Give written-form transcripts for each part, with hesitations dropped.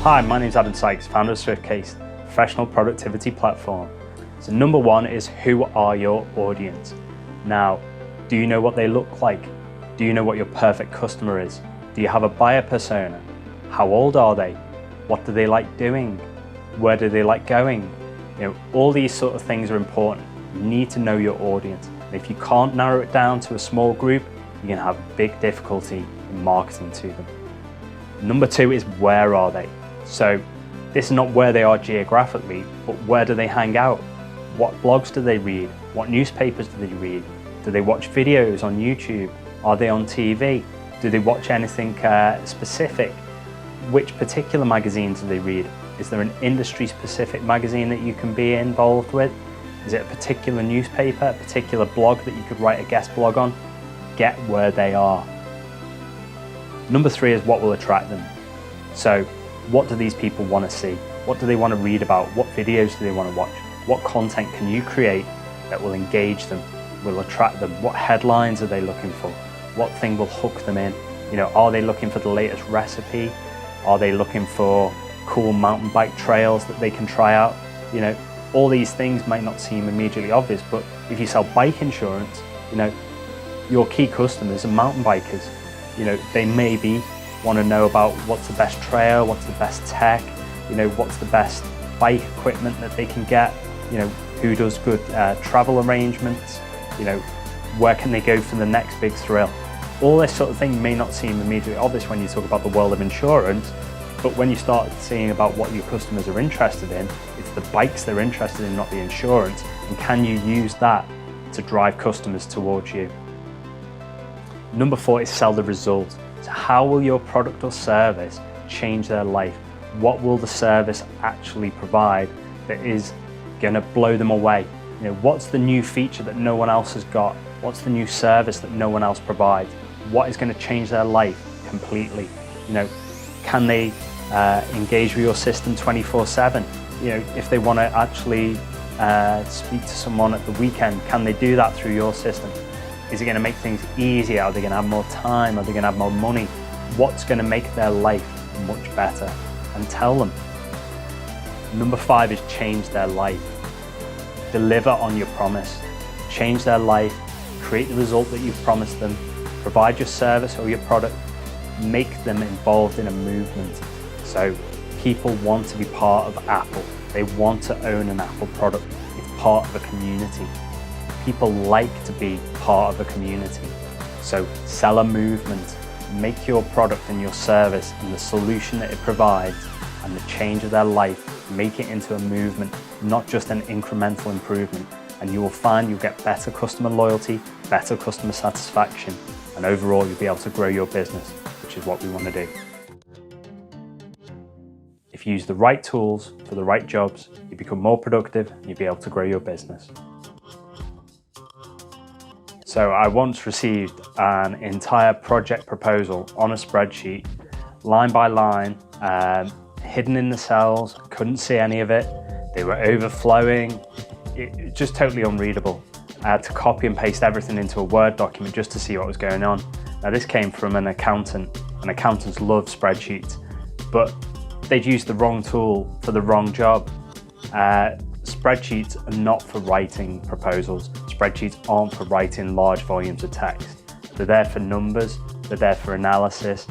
Hi, my name is Adam Sykes, founder of Swiftcase, professional productivity platform. So number one is, who are your audience? Now, do you know what they look like? Do you know what your perfect customer is? Do you have a buyer persona? How old are they? What do they like doing? Where do they like going? All these sort of things are important. You need to know your audience. And if you can't narrow it down to a small group, you're going to have big difficulty in marketing to them. Number two is, where are they? So this is not where they are geographically, but where do they hang out? What blogs do they read? What newspapers do they read? Do they watch videos on YouTube? Are they on TV? Do they watch anything specific? Which particular magazines do they read? Is there an industry-specific magazine that you can be involved with? Is it a particular newspaper, a particular blog that you could write a guest blog on? Get where they are. Number three is, what will attract them? So what do these people want to see? What do they want to read about? What videos do they want to watch? What content can you create that will engage them, will attract them? What headlines are they looking for? What thing will hook them in? Are they looking for the latest recipe? Are they looking for cool mountain bike trails that they can try out? All these things might not seem immediately obvious, but if you sell bike insurance, your key customers are mountain bikers. They maybe want to know about what's the best trail, what's the best tech, what's the best bike equipment that they can get, who does good travel arrangements, where can they go for the next big thrill. All this sort of thing may not seem immediately obvious when you talk about the world of insurance, but when you start seeing about what your customers are interested in, it's the bikes they're interested in, not the insurance, and can you use that to drive customers towards you? Number four is, sell the result. So how will your product or service change their life? What will the service actually provide that is going to blow them away? What's the new feature that no one else has got? What's the new service that no one else provides? What is going to change their life completely? Can they engage with your system 24/7? If they want to actually speak to someone at the weekend, can they do that through your system? Is it going to make things easier? Are they going to have more time? Are they going to have more money? What's going to make their life much better? And tell them. Number five is, change their life. Deliver on your promise. Change their life. Create the result that you've promised them. Provide your service or your product. Make them involved in a movement. So people want to be part of Apple. They want to own an Apple product. It's part of a community. People like to be part of a community. So sell a movement. Make your product and your service and the solution that it provides and the change of their life, make it into a movement, not just an incremental improvement. And you will find you'll get better customer loyalty, better customer satisfaction, and overall you'll be able to grow your business, which is what we want to do. If you use the right tools for the right jobs, you become more productive and you'll be able to grow your business. So I once received an entire project proposal on a spreadsheet, line by line, hidden in the cells, couldn't see any of it. They were overflowing, just totally unreadable. I had to copy and paste everything into a Word document just to see what was going on. Now this came from an accountant, and accountants love spreadsheets, but they'd used the wrong tool for the wrong job. Spreadsheets are not for writing proposals. Spreadsheets aren't for writing large volumes of text. They're there for numbers, they're there for analysis.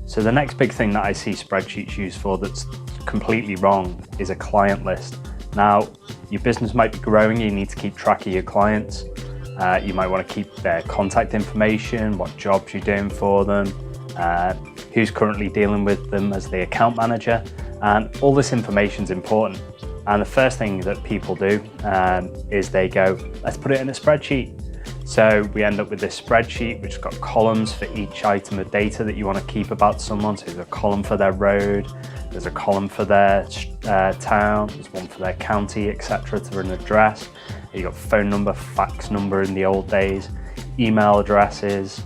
So the next big thing that I see spreadsheets used for that's completely wrong is a client list. Now, your business might be growing, you need to keep track of your clients. You might want to keep their contact information, what jobs you're doing for them, who's currently dealing with them as the account manager, and all this information is important. And the first thing that people do is they go, let's put it in a spreadsheet. So we end up with this spreadsheet which has got columns for each item of data that you want to keep about someone. So there's a column for their road, there's a column for their town, there's one for their county, etc., to an address. You've got phone number, fax number in the old days, email addresses,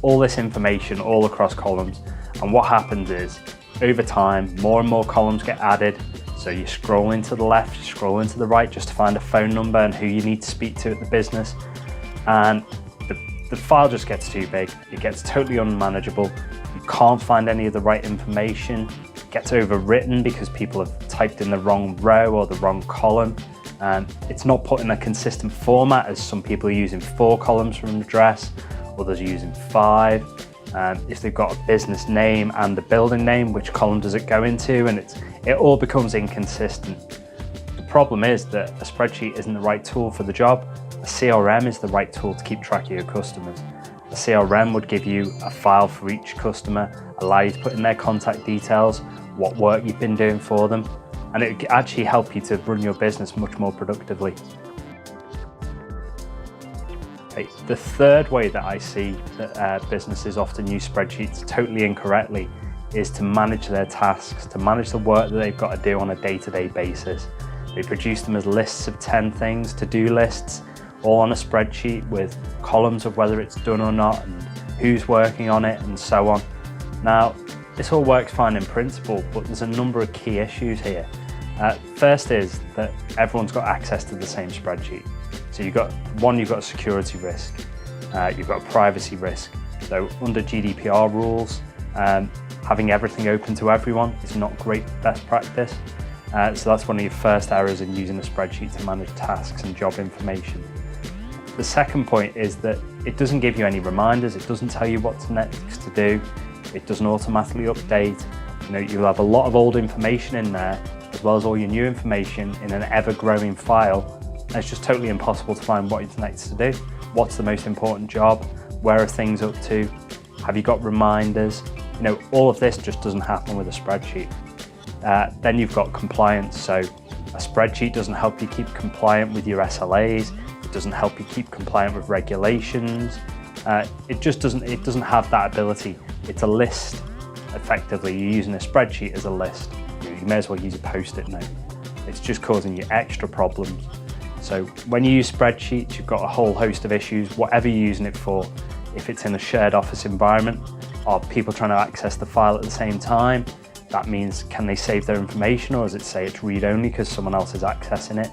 all this information all across columns. And what happens is, over time, more and more columns get added. So you scroll into the left, you scroll into the right just to find a phone number and who you need to speak to at the business. And the file just gets too big. It gets totally unmanageable. you can't find any of the right information, it gets overwritten because people have typed in the wrong row or the wrong column. It's not put in a consistent format, as some people are using 4 columns from an address, others are using 5. If they've got a business name and the building name, which column does it go into? And it all becomes inconsistent. The problem is that a spreadsheet isn't the right tool for the job. A CRM is the right tool to keep track of your customers. A CRM would give you a file for each customer, allow you to put in their contact details, what work you've been doing for them, and it would actually help you to run your business much more productively. Okay, the third way that I see that businesses often use spreadsheets totally incorrectly is to manage their tasks, to manage the work that they've got to do on a day-to-day basis. They produce them as lists of 10 things, to-do lists, all on a spreadsheet with columns of whether it's done or not and who's working on it and so on. Now, this all works fine in principle, but there's a number of key issues here. First is that everyone's got access to the same spreadsheet. So you've got a security risk, you've got a privacy risk. So under GDPR rules, having everything open to everyone is not great best practice. So that's one of your first errors in using a spreadsheet to manage tasks and job information. The second point is that it doesn't give you any reminders, it doesn't tell you what's next to do, it doesn't automatically update. You'll have a lot of old information in there, as well as all your new information in an ever-growing file. And it's just totally impossible to find what is next to do. What's the most important job? Where are things up to? Have you got reminders? All of this just doesn't happen with a spreadsheet. Then you've got compliance. So a spreadsheet doesn't help you keep compliant with your SLAs. It doesn't help you keep compliant with regulations. It doesn't have that ability. It's a list. Effectively, you're using a spreadsheet as a list. You may as well use a Post-it note. It's just causing you extra problems. So when you use spreadsheets, you've got a whole host of issues, whatever you're using it for. If it's in a shared office environment, are people trying to access the file at the same time? That means, can they save their information, or does it say it's read-only because someone else is accessing it?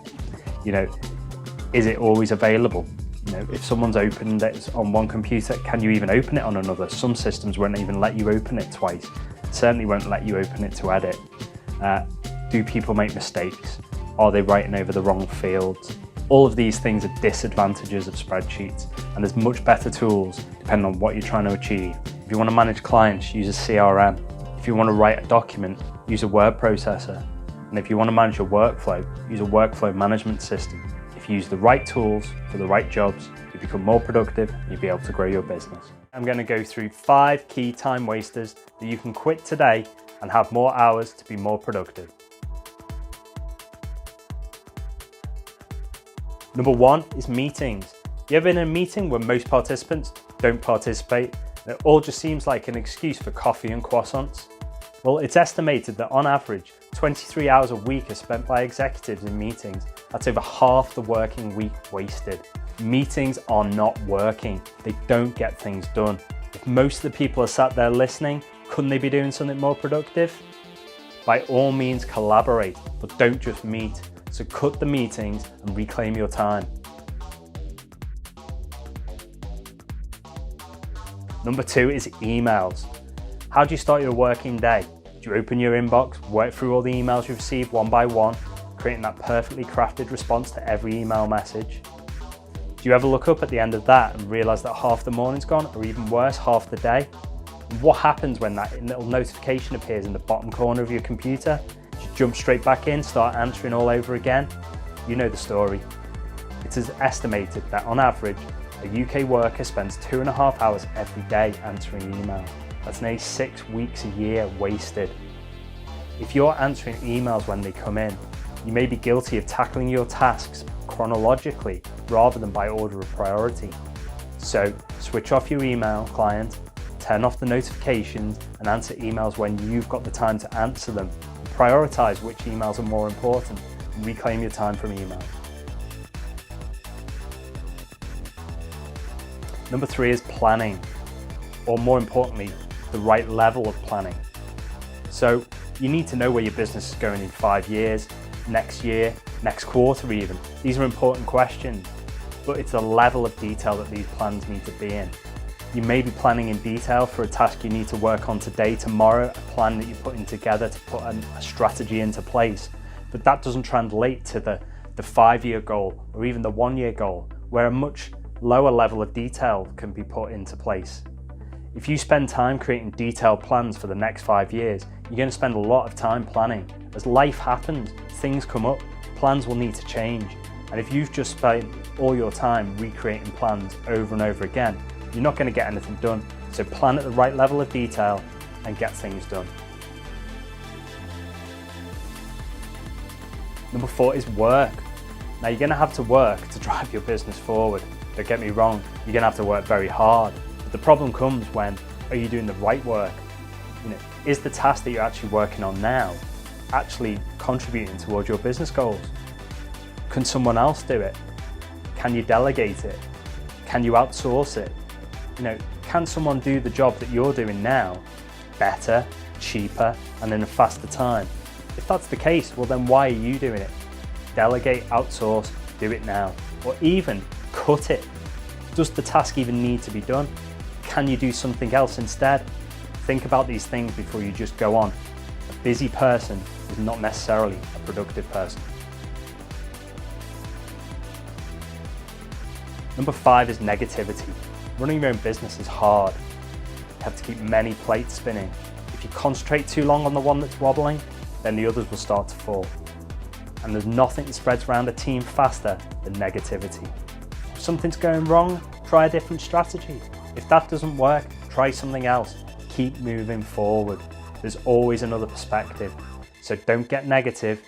Is it always available? If someone's opened it on one computer, can you even open it on another? Some systems won't even let you open it twice. Certainly won't let you open it to edit. Do people make mistakes? Are they writing over the wrong fields? All of these things are disadvantages of spreadsheets, and there's much better tools depending on what you're trying to achieve. If you want to manage clients, use a CRM. If you want to write a document, use a word processor. And if you want to manage your workflow, use a workflow management system. If you use the right tools for the right jobs, you become more productive and you'll be able to grow your business. I'm going to go through 5 key time wasters that you can quit today and have more hours to be more productive. Number 1 is meetings. You ever been in a meeting where most participants don't participate? And it all just seems like an excuse for coffee and croissants. Well, it's estimated that on average, 23 hours a week are spent by executives in meetings. That's over half the working week wasted. Meetings are not working. They don't get things done. If most of the people are sat there listening, couldn't they be doing something more productive? By all means, collaborate, but don't just meet. So cut the meetings and reclaim your time. Number 2 is emails. How do you start your working day? Do you open your inbox, work through all the emails you've received one by one, creating that perfectly crafted response to every email message? Do you ever look up at the end of that and realise that half the morning's gone, or even worse, half the day? And what happens when that little notification appears in the bottom corner of your computer? Do you jump straight back in, start answering all over again? You know the story. It is estimated that on average, a UK worker spends 2.5 hours every day answering email. That's nearly 6 weeks a year wasted. If you're answering emails when they come in, you may be guilty of tackling your tasks chronologically rather than by order of priority. So switch off your email client, turn off the notifications and answer emails when you've got the time to answer them. Prioritize which emails are more important and reclaim your time from email. Number 3 is planning, or more importantly, the right level of planning. So you need to know where your business is going in 5 years, next year, next quarter even. These are important questions, but it's the level of detail that these plans need to be in. You may be planning in detail for a task you need to work on today, tomorrow, a plan that you're putting together to put a strategy into place. But that doesn't translate to the 5-year goal or even the 1-year goal, where a much lower level of detail can be put into place. If you spend time creating detailed plans for the next 5 years, you're going to spend a lot of time planning. As life happens, things come up, plans will need to change. And if you've just spent all your time recreating plans over and over again, you're not going to get anything done. So plan at the right level of detail and get things done. Number 4 is work. Now you're going to have to work to drive your business forward. Don't get me wrong, you're going to have to work very hard. But the problem comes when, are you doing the right work? Is the task that you're actually working on now actually contributing towards your business goals? Can someone else do it? Can you delegate it? Can you outsource it? Can someone do the job that you're doing now better, cheaper, and in a faster time? If that's the case, well then why are you doing it? Delegate, outsource, do it now. Or even cut it. Does the task even need to be done? Can you do something else instead? Think about these things before you just go on. A busy person is not necessarily a productive person. Number 5 is negativity. Running your own business is hard. You have to keep many plates spinning. If you concentrate too long on the one that's wobbling, then the others will start to fall. And there's nothing that spreads around a team faster than negativity. If something's going wrong, try a different strategy. If that doesn't work, try something else. Keep moving forward. There's always another perspective. So don't get negative,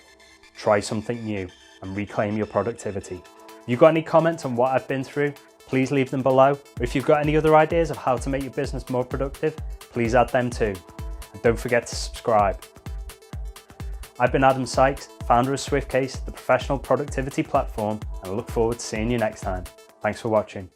try something new and reclaim your productivity. If you've got any comments on what I've been through, please leave them below. Or if you've got any other ideas of how to make your business more productive, please add them too. And don't forget to subscribe. I've been Adam Sykes, founder of Swiftcase, the professional productivity platform, and I look forward to seeing you next time. Thanks for watching.